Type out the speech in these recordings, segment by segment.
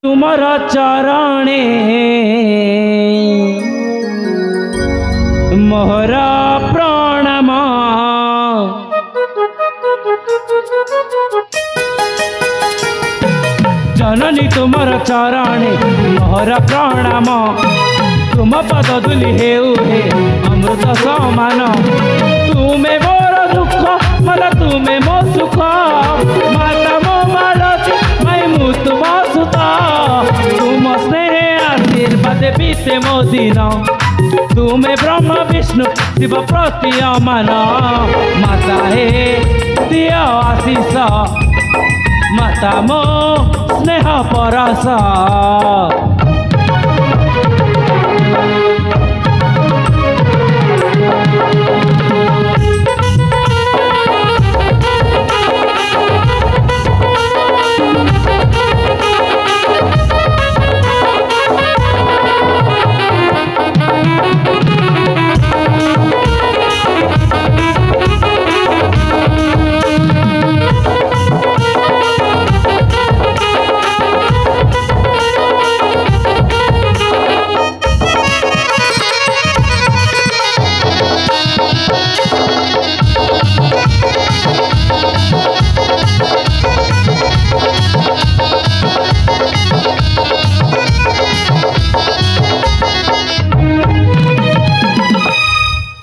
तुम्हारा चरणे मोहरा प्रणाम। जननी तुमर चरणे मोहरा प्रणाम। तुम पद धूली हेउ हे अमृत समान। तुमे मोर दुख मला तुमे मो सुख। माता मो मालती मैं मु तुम सुता। तुम स्नेह आशीर्वाद बीते मो दिन। तुमे ब्रह्म विष्णु शिव प्रतीयमान। माता हे दिय आशीष माता मो स्नेह परस।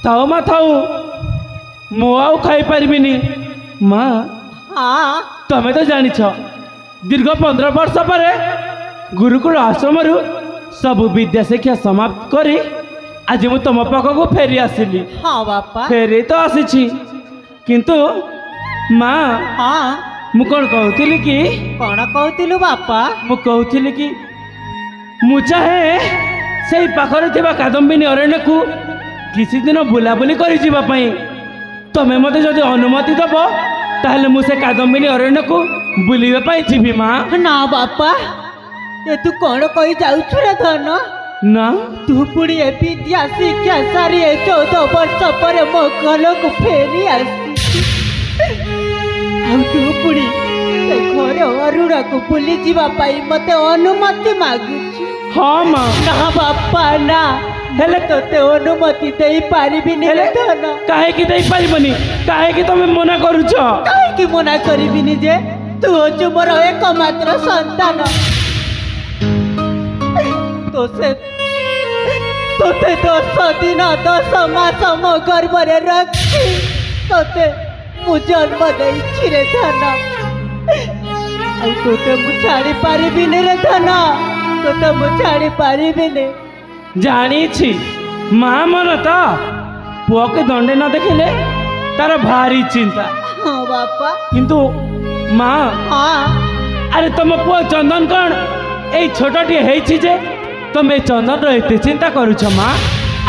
थाऊ मा थाऊ मु आउ खाई पारिबिनी माँ। हाँ तमें तो जानी दीर्घ 15 वर्ष पर गुरुकुल आश्रम सब विद्या शिक्षा समाप्त करी आज मु तुम पाखक फेरी आसिली। हाँ बापा फेरी तो आसी किंतु माँ। हाँ मु कौन कहूली कि कौन कहूलु बापा? मु कहूली कि मु चाहे से पाखरे थिबा कादम्बिनी अरण्य को किसी दिन बुलाबुली करी जीवा पई। तमें मते जदि अनुमति दब ताहले मु से कादम्बिनी अरण्य को बुलिबे पई जीवी माँ। ना बापा ये तू कौन कही जाउछु रे धन? ना तू पुणी ए विद्या शिक्षा सारी 14 वर्ष पर मो घर को फेरी आसी। तू पुणी घर अरुण को बुली जीवा पाई मते अनुमति मागु। हाँ माँ। ना बापा ना हेले तोते अनुमति दे पारिबिनी रे धन। काहे कि दे पारिबनी? काहे कि तमे मना करूछ? काहे कि मना करिबिनी जे तू होछु मोर एकमात्र संतान। तोते 10 दिन 10 मास मो गर्भरे रखी तोते मु जन्म देइछि रे धन। आ तोते मु छाड़ी पारिबिनी रे धन। तोते मु छाड़ी पारिबिनी। जानी छी माँ मन तो पुआ के दंडे न देखिले तार भारी चिंता। हाँ बापा किंतु माँ। हाँ अरे तुम पुआ चंदन कौन ए छोटटी है जे तुम चंदन रही चिंता करुछ माँ?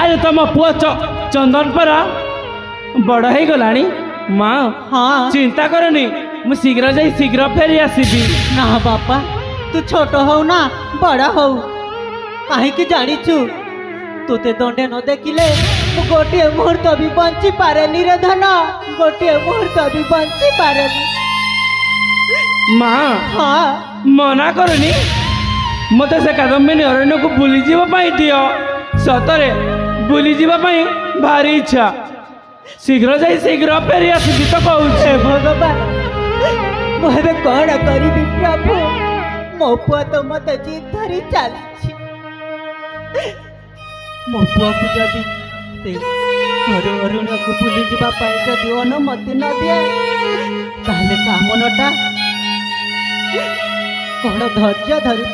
अरे तुम पुआ चंदन परा बड़ हो गलानी माँ। हाँ चिंता करनी मु शीघ्र जाई शीघ्र फेरी आसीबी। ना बापा तू छोट हो ना बड़ा हो कहीं जानीचु तोते दंडे न देखिले गोटे मुहूर्त भी बंची पारेनी रे धन। गोटे मुहूर्त भी बंची पारेनी माँ। हाँ मना करनी मते से कादम्बिनी अरण्य को बुली जीवा पाई दियो। सतरे बुली जीवा पाई भारी इच्छा। शीघ्र जाई शीघ्र फेरी आसीबी तो कहूछे। भगवान मुझे कौन करी प्रभु मो पुआ तो मत जीत धरी चली। मो पुआ को जदि घर अरुण को बुली जीवा जदि अनुमति न दिए ताहले ता मनटा कौन धैर्य धरी